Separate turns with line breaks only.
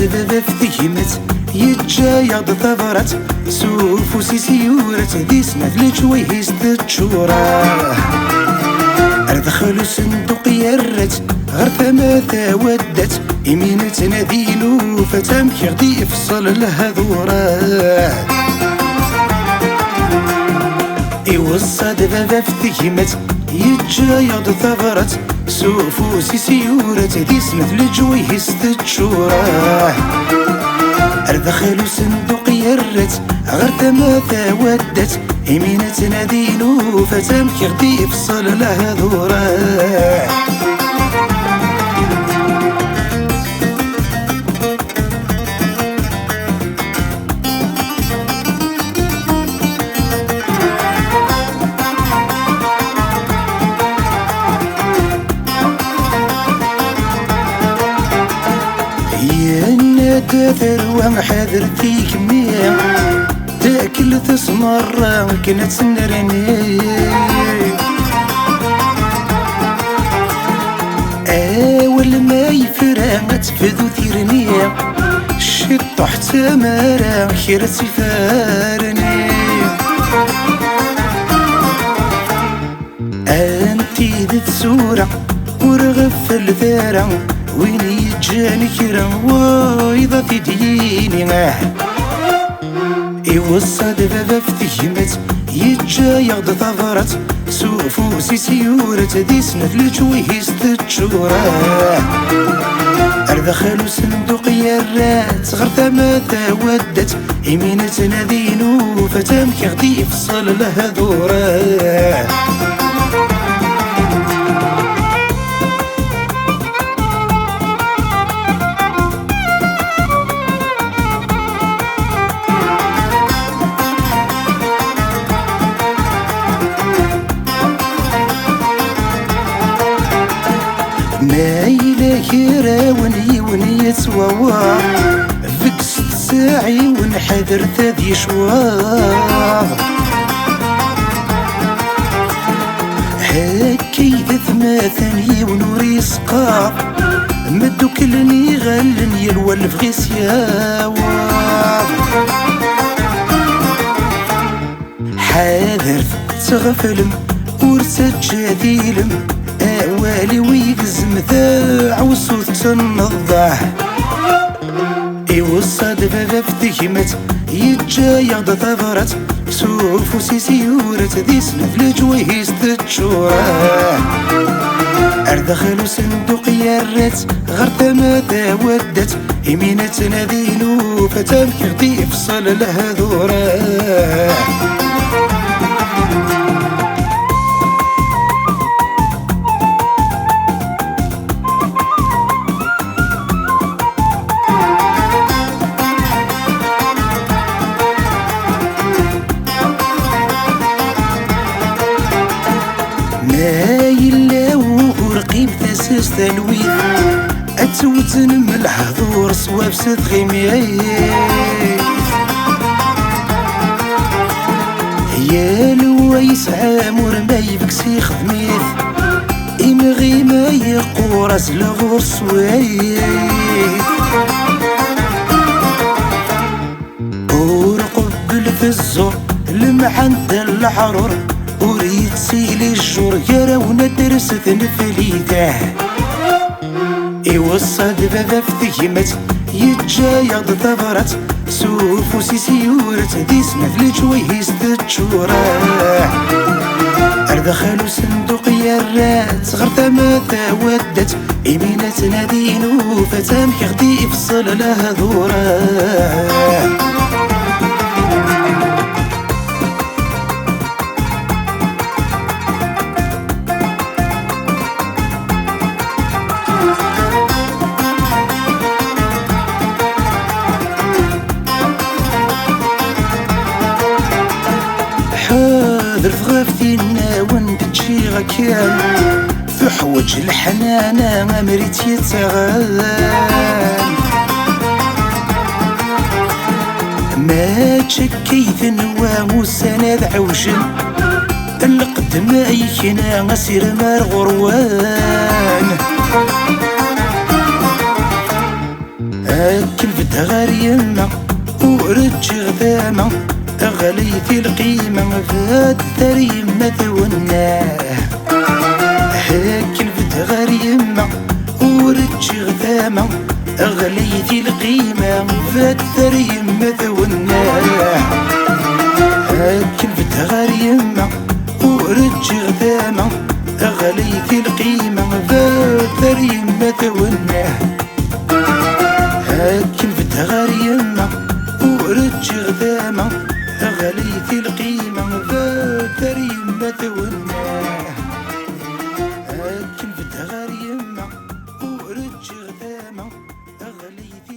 بابا فتيمت يتجايض ثغرت سوف وسيسيورت ذي سنة لجويهيس تتشورا ادخلو صندوق يرت غير ثماثة ودت يمين تناديلو فتامك غدي يفصل لها ذورا يوصد بابا فتيمت يتجايض ثغرت سوف وسيسيورت ذي سنة لجويهيس تتشورا ادخلو صندوق يرت غير ثماثة ودت يمين تناديلو فتامك غدي يفصل لها ذورا ثروة حذر فيك مية تاكل تسمر كنت سنرني اول ما يفرق تفذو ثيرني شط حتى مرا خير سفارني انتي ذي السورة ورغف الثارة وين يجاني كرم وايضا في ديني يوصد بابا فتيمت يتجايض ثغرت سوف وسيسيورت ذي سنة لجويهيس تتشورا ادخلو صندوق يرات غير ثماثة ودت يمين تنادينو فتامك غدي يفصل لها ذورا ما إليك راوني ونيتسواوا فيك 6 ساعي ونحذر ذي شواغ هكي ثماثني ونوري سقاط مدو كلني غلني الولف غي سياواغ حاذر تغفلم ورسات جديلم والي ويقزم ذاع وصوت تنضح يوصد بابا فتيمت يتجايض ثغرت سوف وسيسيورت ذي سنة لجويهيس تتشورا ادخلو صندوق يرت غير ثماثة ودت يمين تناديلو فتامك غدي يفصل لها ذورا مايلا ورقيب تاسس تنويث اتوتن من الحضور صواب ستغيميث يا لويس عامور ما يبكسي خدميث امغي ما يقورس لغور سويث ورقبل في الزور لمعند الحرور وريد سيلي الجور يراونا درست نفليته يوصد بابا فتيمت يتجايض ثغرت سوف وسيسيورت ذي سنة لجويهيس تتشورا ادخلو صندوق يرات غير ثماثة ودت يمين تنادينو فتامك غدي يفصل لها ذورا حاضر فغافتينا وندتشي غكان في حوج الحنانة ما مريت يتغان ما تشكيت نوام وسند عوجن القدم ايكنا غسير مار غروان هاك البدا غير يما ورج غذامة أغليتي القيمة فهاد الدار يما ثوناه. هاك البدا غير يما ورج غذامة أغليتي القيمة فهاد الدار يما ثوناه. هاك البدا غير يما ورج غذامة أغليتي القيمة فهاد الدار يما ثوناه. هاك البدا غير يما ورج غذامة أغليتي القيمة فهاد يما ثوناه. هاك البدا غير يما ورج غذامة أغليتي